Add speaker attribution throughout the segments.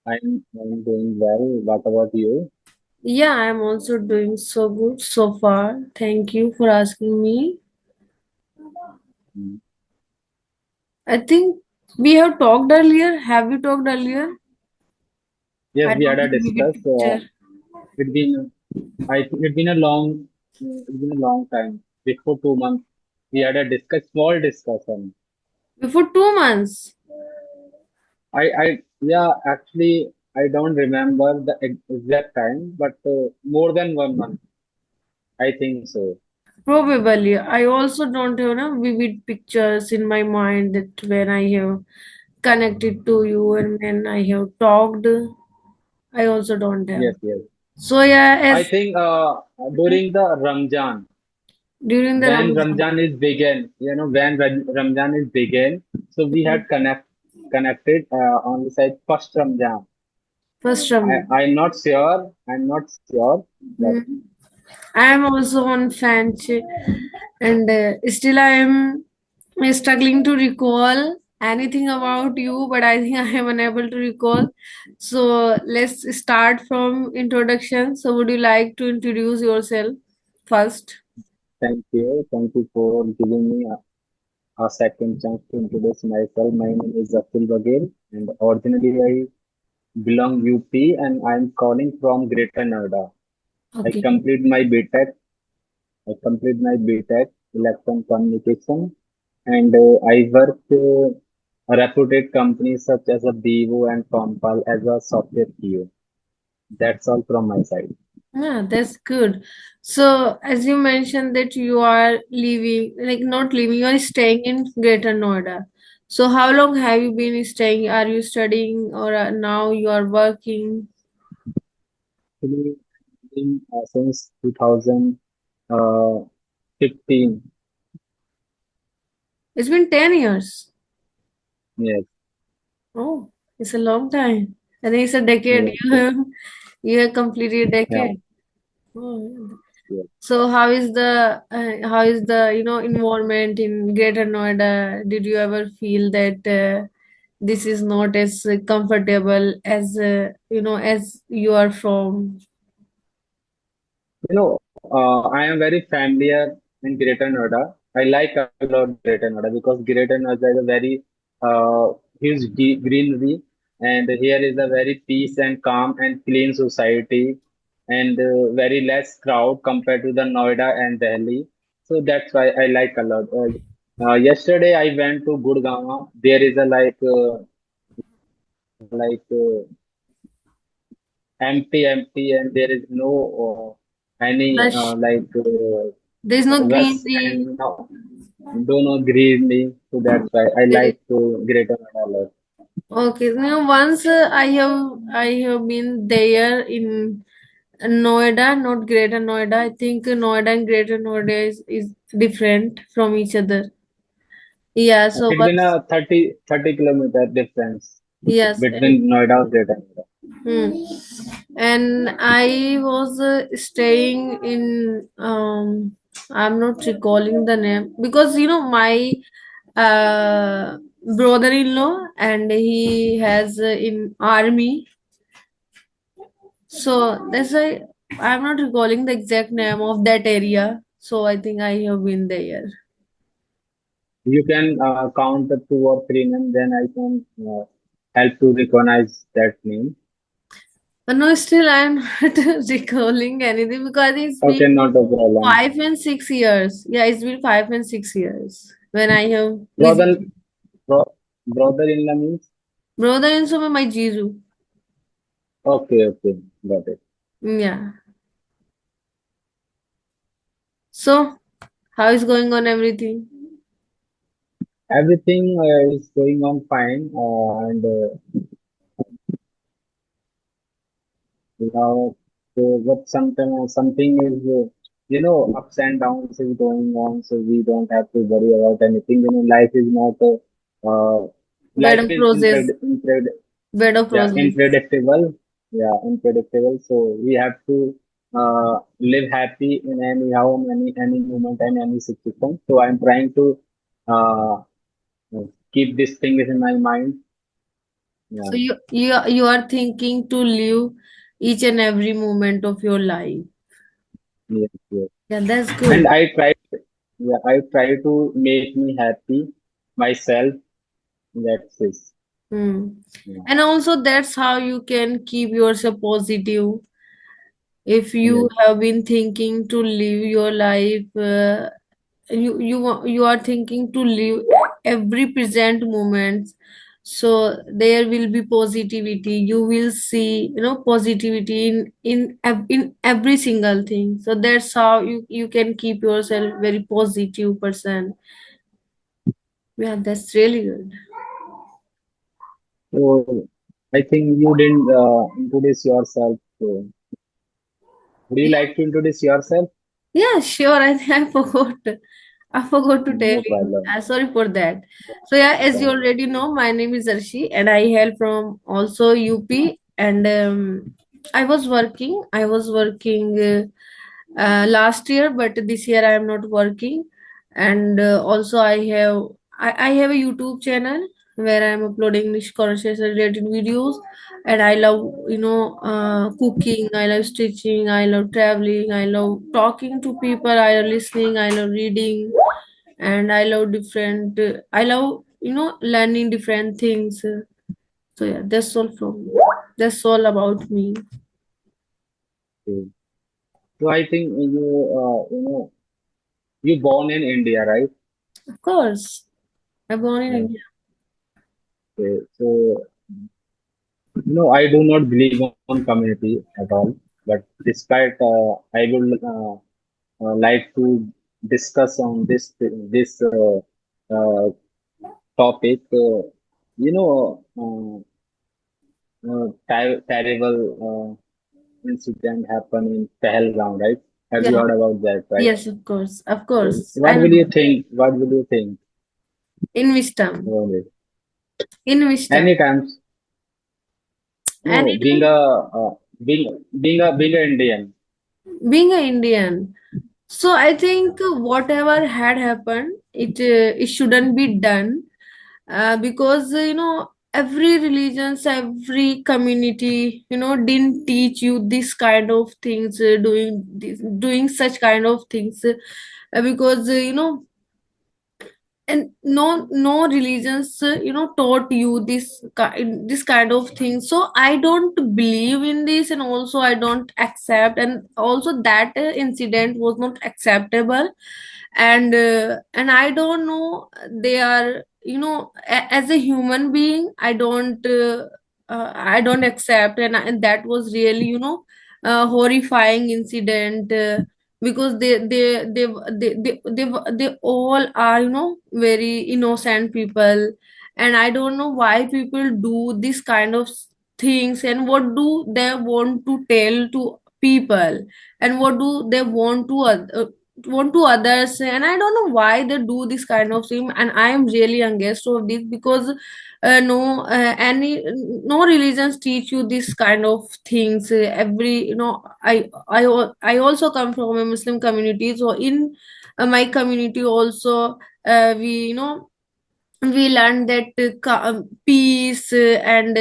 Speaker 1: I'm doing well. What about you?
Speaker 2: Yeah, I'm also doing so good so far. Thank you for asking me.
Speaker 1: Mm.
Speaker 2: I think we have talked earlier. Have we talked earlier?
Speaker 1: Yes,
Speaker 2: I
Speaker 1: we had
Speaker 2: don't
Speaker 1: a
Speaker 2: think we get
Speaker 1: discuss.
Speaker 2: picture.
Speaker 1: It's been, I think it's been a long time. Before 2 months, we had a small discussion.
Speaker 2: Before 2 months.
Speaker 1: Yeah, actually, I don't remember the exact time, but more than 1 month, I think so.
Speaker 2: Probably. I also don't have vivid pictures in my mind that when I have connected to you and when I have talked, I also don't have.
Speaker 1: Yes, yes.
Speaker 2: So yeah,
Speaker 1: I
Speaker 2: as
Speaker 1: think during the Ramjan,
Speaker 2: during the
Speaker 1: when
Speaker 2: Ramzan,
Speaker 1: Ramjan is begin, when Ramjan is begin, so we had connected on the side first Ramjan.
Speaker 2: first
Speaker 1: I'm not sure. I'm not sure, but
Speaker 2: Ramzan. I am also on Fanch, and still I am struggling to recall anything about you, but I think I am unable to recall. So let's start from introduction. So would you like to introduce yourself first?
Speaker 1: thank you. Thank you for giving me a second chance to introduce myself. My name is Atul Bagel, and originally I belong UP, and I'm calling from Greater Noida. I
Speaker 2: Okay.
Speaker 1: complete my BTech. I complete my BTech Electron Communication, and I work reputed companies such as a Vivo and Compal as a software PO. That's all from my side.
Speaker 2: Yeah, that's good. So as you mentioned that you are living, like not living, you are staying in Greater Noida. So how long have you been staying? Are you studying or now you are working?
Speaker 1: Actually, since 2015.
Speaker 2: It's been 10 years.
Speaker 1: Yes,
Speaker 2: Oh, it's a long time. I think it's a decade.
Speaker 1: yes,
Speaker 2: You have completed a
Speaker 1: yeah,
Speaker 2: decade. Oh.
Speaker 1: yes.
Speaker 2: So how is the environment in Greater Noida? Did you ever feel that this is not as comfortable as as you are from?
Speaker 1: I am very familiar in Greater Noida. I like a lot Greater Noida because Greater Noida is a very uh, huge greenery, and here is a very peace and calm and clean society, and very less crowd compared to the Noida and Delhi. So that's why I like a lot. Yesterday I went to Gurgaon. There is a like empty, and there is no any
Speaker 2: Rush. There is no
Speaker 1: rush
Speaker 2: greenery.
Speaker 1: and no, do not grieve me. So that's why I
Speaker 2: There is,
Speaker 1: like to Greater Noida a lot.
Speaker 2: okay. Once I have been there in Noida, not Greater Noida. I think Noida and Greater Noida is different from each other. Yeah, so
Speaker 1: It's been
Speaker 2: once,
Speaker 1: a 30 kilometer difference
Speaker 2: yes,
Speaker 1: between Noida and Greater Noida.
Speaker 2: hmm. And I was staying in I'm not recalling the name because my uh brother-in-law and he has in army, so that's why I'm not recalling the exact name of that area. So I think I have been there.
Speaker 1: You can count the two or three names, then I can help to recognize that name.
Speaker 2: No, still I'm not recalling anything because it's been
Speaker 1: Okay, not a problem.
Speaker 2: 5 and 6 years. Yeah, it's been 5 and 6 years when I have visited.
Speaker 1: Brother, brother-in-law means?
Speaker 2: Brother-in-law, my Jizu.
Speaker 1: Okay, okay, got it.
Speaker 2: Yeah. So, how is going on everything?
Speaker 1: Everything is going on fine, and so what sometimes something is ups and downs is going on, so we don't have to worry about anything. Life is not
Speaker 2: Bed
Speaker 1: life
Speaker 2: of
Speaker 1: is
Speaker 2: roses. Bed of
Speaker 1: yeah,
Speaker 2: roses.
Speaker 1: unpredictable. Yeah, unpredictable. So we have to live happy in any moment and any situation. So I'm trying to uh, keep these things in my mind. Yeah.
Speaker 2: So you are thinking to live each and every moment of your life.
Speaker 1: Yes, yes.
Speaker 2: Yeah, that's
Speaker 1: And
Speaker 2: good.
Speaker 1: I try to make me happy myself. That's it.
Speaker 2: Hmm.
Speaker 1: Yeah.
Speaker 2: And also that's how you can keep yourself positive. If you
Speaker 1: Yes.
Speaker 2: have been thinking to live your life, you are thinking to live every present moment, so there will be positivity. You will see, positivity in every single thing. So that's how you can keep yourself very positive person. Yeah, that's really good.
Speaker 1: So I think you didn't introduce yourself. So would you like to introduce yourself?
Speaker 2: Yeah, sure. I think I forgot to tell
Speaker 1: No
Speaker 2: you.
Speaker 1: problem.
Speaker 2: Sorry for that. So yeah, as you
Speaker 1: Yeah.
Speaker 2: already know, my name is Arshi, and I hail from also UP. And I was working last year, but this year I am not working. And also I have a YouTube channel where I am uploading English conversation related videos. And I love, cooking. I love stitching. I love traveling. I love talking to people. I love listening. I love reading, and I love different. I love, learning different things. So yeah, that's all about me.
Speaker 1: Okay. So I think you born in India, right?
Speaker 2: Of course, I'm born in
Speaker 1: Yeah.
Speaker 2: India.
Speaker 1: Okay. So I do not believe on community at all. But despite, I would like to discuss on this topic. Terrible incident happened in Pahalgam, right? Have you
Speaker 2: Yeah.
Speaker 1: heard about that, right?
Speaker 2: Yes, of course, of
Speaker 1: So
Speaker 2: course. I
Speaker 1: what will
Speaker 2: know.
Speaker 1: you think? What will you think
Speaker 2: In wisdom,
Speaker 1: about it?
Speaker 2: in wisdom,
Speaker 1: Anytime, being
Speaker 2: anytime.
Speaker 1: a being a Indian.
Speaker 2: Being an Indian, so I think whatever had happened, it shouldn't be done, because every religions, every community, didn't teach you this kind of things, doing such kind of things, because and no religions taught you this kind of thing. So I don't believe in this, and also I don't accept, and also that incident was not acceptable. And I don't know, they are, as a human being, I don't accept. And that was really, horrifying incident, because they all are, very innocent people. And I don't know why people do this kind of things, and what do they want to tell to people, and what do they want to others. And I don't know why they do this kind of thing, and I am really against of this, because no religions teach you this kind of things. Every, I also come from a Muslim community, so in my community also, we learned that peace, and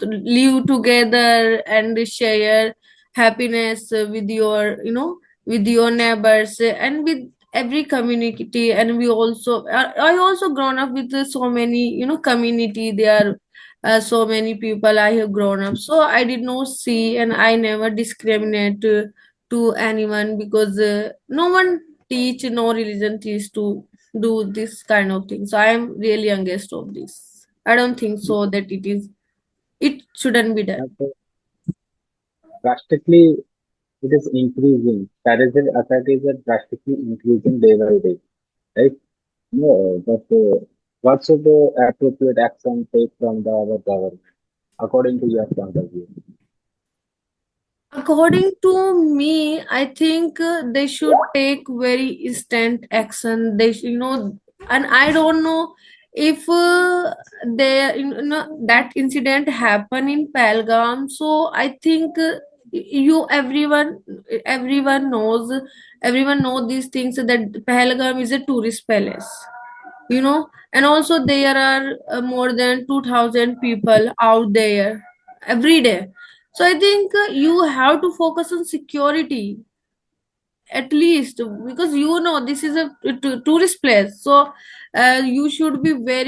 Speaker 2: live together and share happiness with your neighbors, and with every community. And I also grown up with so many, community. There are so many people I have grown up, so I did not see, and I never discriminate to anyone, because no one teach, no religion teach to do this kind of thing. So I am really against of this. I don't think so that it shouldn't be done.
Speaker 1: But drastically, it is increasing. Terrorism attack is drastically increasing day by day, right? No, but what should the appropriate action take from our government, according to your point of view?
Speaker 2: According to me, I think they should take very instant action. And I don't know if that incident happened in Palgam. So I think you everyone knows these things, that Pahalgam is a tourist palace. and also there are more than 2000 people out there every day. So I think you have to focus on security at least, because this is a tourist place, so you should be very